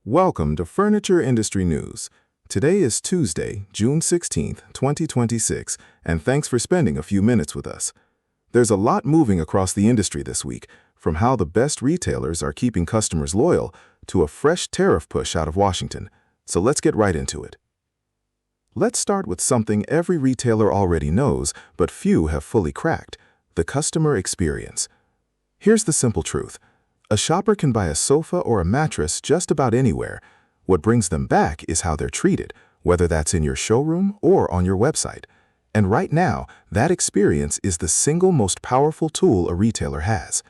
Welcome to Furniture Industry News. Today is Tuesday, June 16th, 2026, and thanks for spending a few minutes with us. There's a lot moving across the industry this week, from how the best retailers are keeping customers loyal to a fresh tariff push out of Washington. So let's get right into it. Let's start with something every retailer already knows, but few have fully cracked: the customer experience. Here's the simple truth. A shopper can buy a sofa or a mattress just about anywhere. What brings them back is how they're treated, whether that's in your showroom or on your website. And right now, that experience is the single most powerful tool a retailer has.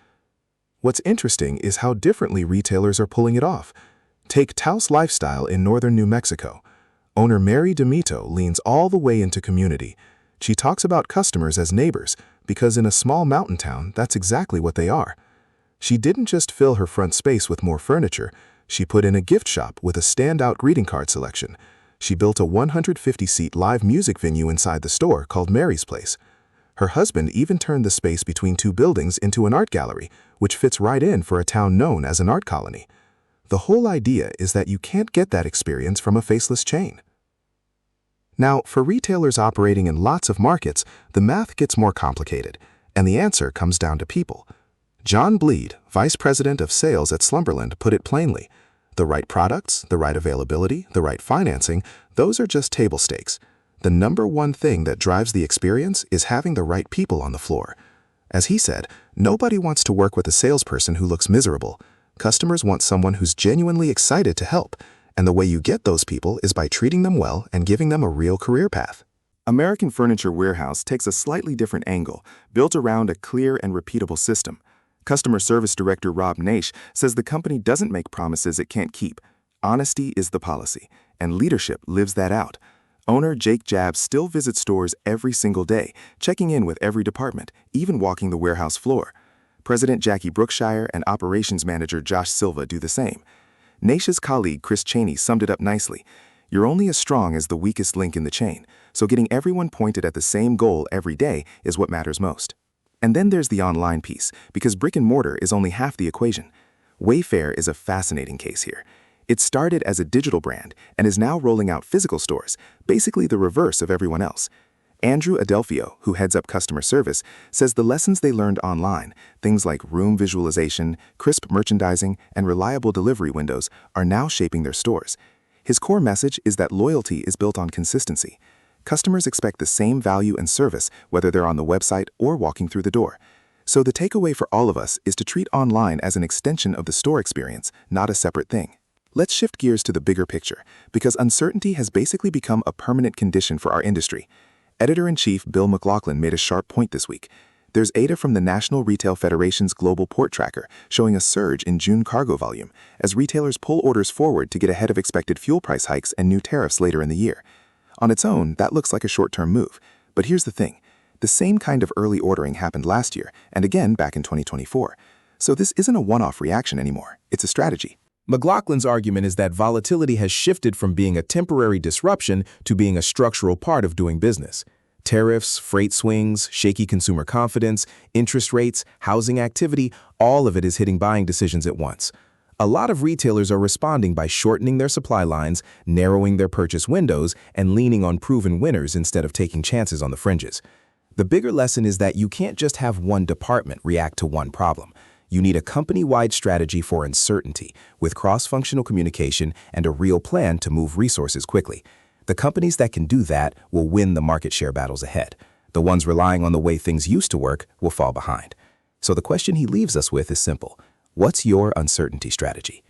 What's interesting is how differently retailers are pulling it off. Take Taos Lifestyle in northern New Mexico. Owner Mary Demito leans all the way into community. She talks about customers as neighbors, because in a small mountain town, that's exactly what they are. She didn't just fill her front space with more furniture, she put in a gift shop with a standout greeting card selection. She built a 150-seat live music venue inside the store called Mary's Place. Her husband even turned the space between two buildings into an art gallery, which fits right in for a town known as an art colony. The whole idea is that you can't get that experience from a faceless chain. Now, for retailers operating in lots of markets, the math gets more complicated, and the answer comes down to people. John Bleed, Vice President of Sales at Slumberland, put it plainly. The right products, the right availability, the right financing, those are just table stakes. The number one thing that drives the experience is having the right people on the floor. As he said, nobody wants to work with a salesperson who looks miserable. Customers want someone who's genuinely excited to help, and the way you get those people is by treating them well and giving them a real career path. American Furniture Warehouse takes a slightly different angle, built around a clear and repeatable system. Customer Service Director Rob Naish says the company doesn't make promises it can't keep. Honesty is the policy, and leadership lives that out. Owner Jake Jabb still visits stores every single day, checking in with every department, even walking the warehouse floor. President Jackie Brookshire and Operations Manager Josh Silva do the same. Naish's colleague Chris Cheney summed it up nicely. You're only as strong as the weakest link in the chain, so getting everyone pointed at the same goal every day is what matters most. And then there's the online piece, because brick and mortar is only half the equation. Wayfair is a fascinating case here. It started as a digital brand and is now rolling out physical stores, basically the reverse of everyone else. Andrew Adelphio, who heads up customer service, says the lessons they learned online, things like room visualization, crisp merchandising, and reliable delivery windows, are now shaping their stores. His core message is that loyalty is built on consistency. Customers expect the same value and service whether they're on the website or walking through the door. So the takeaway for all of us is to treat online as an extension of the store experience, not a separate thing. Let's shift gears to the bigger picture, because uncertainty has basically become a permanent condition for our industry. Editor-in-Chief Bill McLaughlin made a sharp point this week. There's data from the National Retail Federation's Global Port Tracker showing a surge in June cargo volume as retailers pull orders forward to get ahead of expected fuel price hikes and new tariffs later in the year. On its own, that looks like a short-term move. But here's the thing. The same kind of early ordering happened last year, and again back in 2024. So this isn't a one-off reaction anymore. It's a strategy. McLaughlin's argument is that volatility has shifted from being a temporary disruption to being a structural part of doing business. Tariffs, freight swings, shaky consumer confidence, interest rates, housing activity, all of it is hitting buying decisions at once. A lot of retailers are responding by shortening their supply lines, narrowing their purchase windows, and leaning on proven winners instead of taking chances on the fringes. The bigger lesson is that you can't just have one department react to one problem. You need a company-wide strategy for uncertainty, with cross-functional communication and a real plan to move resources quickly. The companies that can do that will win the market share battles ahead. The ones relying on the way things used to work will fall behind. So the question he leaves us with is simple. What's your uncertainty strategy?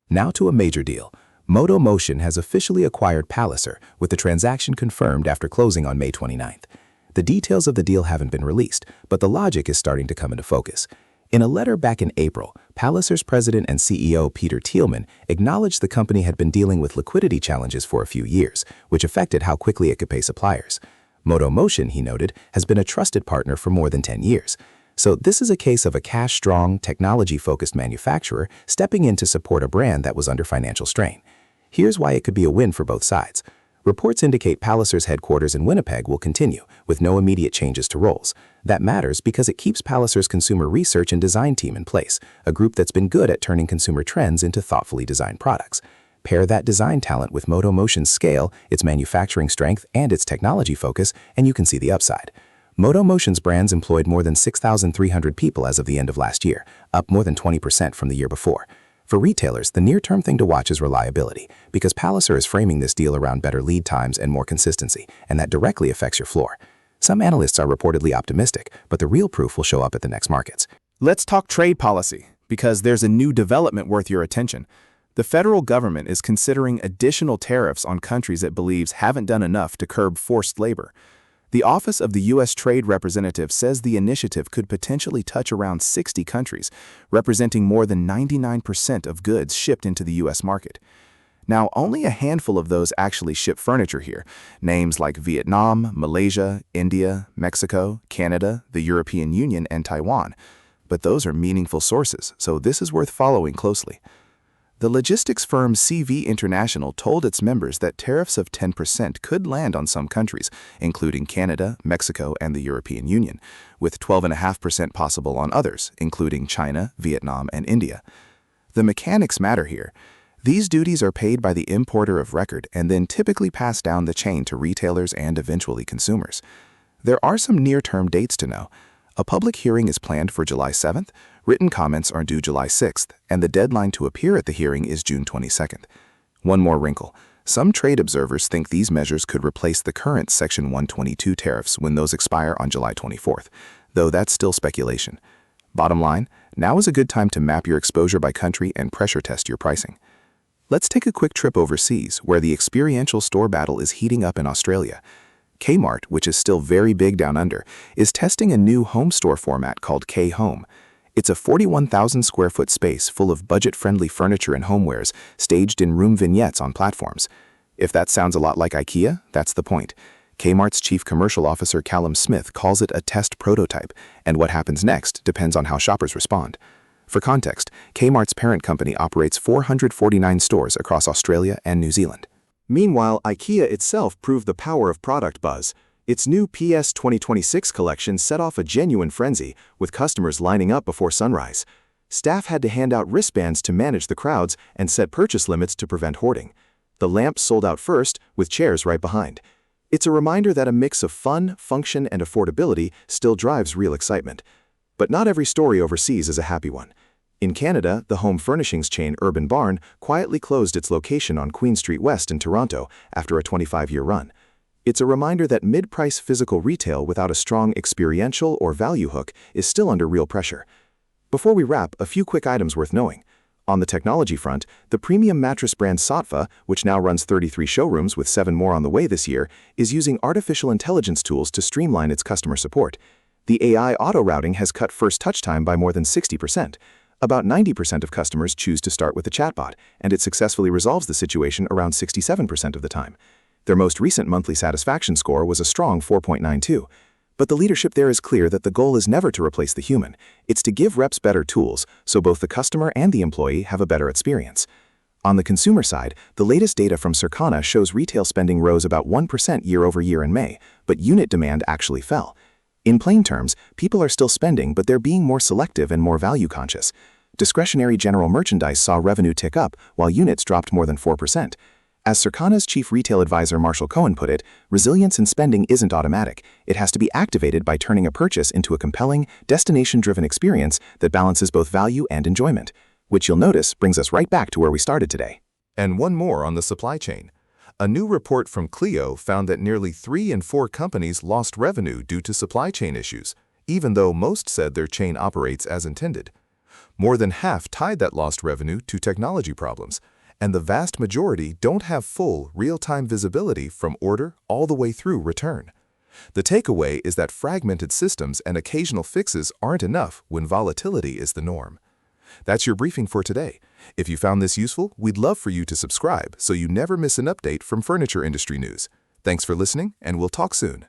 Now to a major deal. Moto Motion has officially acquired Palliser, with the transaction confirmed after closing on May 29th. The details of the deal haven't been released, but the logic is starting to come into focus. In a letter back in April, Palliser's president and CEO Peter Thielman acknowledged the company had been dealing with liquidity challenges for a few years, which affected how quickly it could pay suppliers. Moto Motion, he noted, has been a trusted partner for more than 10 years. So this is a case of a cash-strong, technology-focused manufacturer stepping in to support a brand that was under financial strain. Here's why it could be a win for both sides. Reports indicate Palliser's headquarters in Winnipeg will continue, with no immediate changes to roles. That matters because it keeps Palliser's consumer research and design team in place, a group that's been good at turning consumer trends into thoughtfully designed products. Pair that design talent with Moto Motion's scale, its manufacturing strength, and its technology focus, and you can see the upside. Moto Motion's brands employed more than 6,300 people as of the end of last year, up more than 20% from the year before. For retailers, the near-term thing to watch is reliability, because Palliser is framing this deal around better lead times and more consistency, and that directly affects your floor. Some analysts are reportedly optimistic, but the real proof will show up at the next markets. Let's talk trade policy, because there's a new development worth your attention. The federal government is considering additional tariffs on countries it believes haven't done enough to curb forced labor. The Office of the U.S. Trade Representative says the initiative could potentially touch around 60 countries, representing more than 99% of goods shipped into the U.S. market. Now, only a handful of those actually ship furniture here, names like Vietnam, Malaysia, India, Mexico, Canada, the European Union, and Taiwan. But those are meaningful sources, so this is worth following closely. The logistics firm CV International told its members that tariffs of 10% could land on some countries, including Canada, Mexico, and the European Union, with 12.5% possible on others, including China, Vietnam, and India. The mechanics matter here. These duties are paid by the importer of record and then typically pass down the chain to retailers and eventually consumers. There are some near-term dates to know. A public hearing is planned for July 7th, written comments are due July 6th, and the deadline to appear at the hearing is June 22nd. One more wrinkle. Some trade observers think these measures could replace the current Section 122 tariffs when those expire on July 24th, though that's still speculation. Bottom line, now is a good time to map your exposure by country and pressure test your pricing. Let's take a quick trip overseas, where the experiential store battle is heating up in Australia. Kmart, which is still very big down under, is testing a new home store format called K-Home. It's a 41,000 square foot space full of budget-friendly furniture and homewares staged in room vignettes on platforms. If that sounds a lot like IKEA, that's the point. Kmart's chief commercial officer Callum Smith calls it a test prototype, and what happens next depends on how shoppers respond. For context, Kmart's parent company operates 449 stores across Australia and New Zealand. Meanwhile, IKEA itself proved the power of product buzz. Its new PS 2026 collection set off a genuine frenzy, with customers lining up before sunrise. Staff had to hand out wristbands to manage the crowds and set purchase limits to prevent hoarding. The lamps sold out first, with chairs right behind. It's a reminder that a mix of fun, function, and affordability still drives real excitement. But not every story overseas is a happy one. In Canada, the home furnishings chain Urban Barn quietly closed its location on Queen Street West in Toronto after a 25-year run. It's a reminder that mid-price physical retail without a strong experiential or value hook is still under real pressure. Before we wrap, a few quick items worth knowing. On the technology front, the premium mattress brand Saatva, which now runs 33 showrooms with 7 more on the way this year, is using artificial intelligence tools to streamline its customer support. The AI auto-routing has cut first touch time by more than 60%. About 90% of customers choose to start with a chatbot, and it successfully resolves the situation around 67% of the time. Their most recent monthly satisfaction score was a strong 4.92. But the leadership there is clear that the goal is never to replace the human. It's to give reps better tools, so both the customer and the employee have a better experience. On the consumer side, the latest data from Circana shows retail spending rose about 1% year-over-year in May, but unit demand actually fell. In plain terms, people are still spending, but they're being more selective and more value-conscious. Discretionary general merchandise saw revenue tick up, while units dropped more than 4%. As Circana's chief retail advisor Marshall Cohen put it, resilience in spending isn't automatic. It has to be activated by turning a purchase into a compelling, destination-driven experience that balances both value and enjoyment, which you'll notice brings us right back to where we started today. And one more on the supply chain. A new report from Clio found that nearly 3 in 4 companies lost revenue due to supply chain issues, even though most said their chain operates as intended. More than half tied that lost revenue to technology problems, and the vast majority don't have full, real-time visibility from order all the way through return. The takeaway is that fragmented systems and occasional fixes aren't enough when volatility is the norm. That's your briefing for today. If you found this useful, we'd love for you to subscribe so you never miss an update from furniture industry news. Thanks for listening, and we'll talk soon.